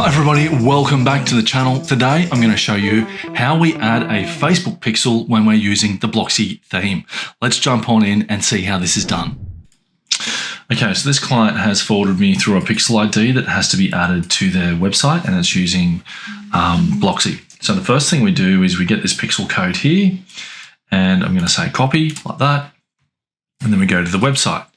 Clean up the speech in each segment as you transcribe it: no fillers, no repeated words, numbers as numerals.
Hi everybody, welcome back to the channel. Today I'm going to show you how we add a Facebook pixel when we're using the Blocksy theme. Let's jump on in and see how this is done. Okay, so this client has forwarded me through a pixel ID that has to be added to their website, and it's using Blocksy. So the first thing we do is we get this pixel code here, and I'm going to say copy like that, and then we go to the website.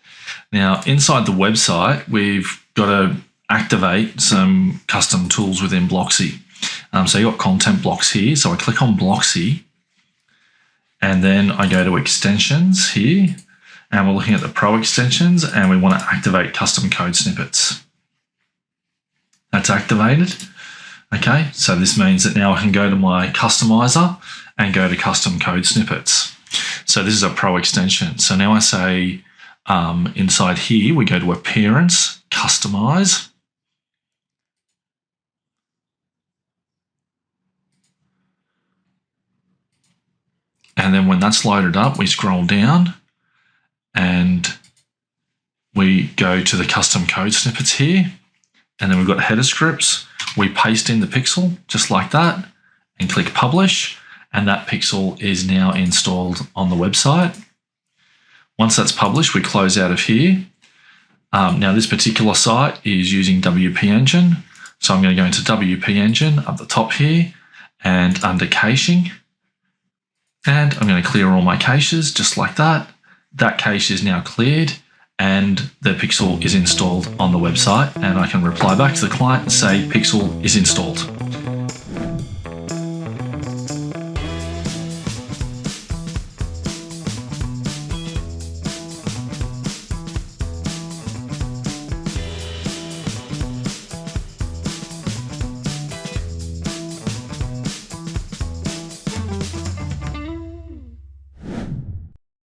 Now inside the website we've got to activate some custom tools within Blocksy. So you've got content blocks here. So I click on Blocksy and then I go to extensions here, and we're looking at the Pro extensions, and we want to activate custom code snippets. That's activated. Okay, so this means that now I can go to my customizer and go to custom code snippets. So this is a Pro extension. So now I say inside here, we go to Appearance, Customize. And then when that's loaded up, we scroll down and we go to the custom code snippets here. And then we've got header scripts. We paste in the pixel just like that and click publish. And that pixel is now installed on the website. Once that's published, we close out of here. Now this particular site is using WP Engine. So I'm going to go into WP Engine up the top here and under caching. And I'm going to clear all my caches just like that. That cache is now cleared and the pixel is installed on the website, and I can reply back to the client and say pixel is installed.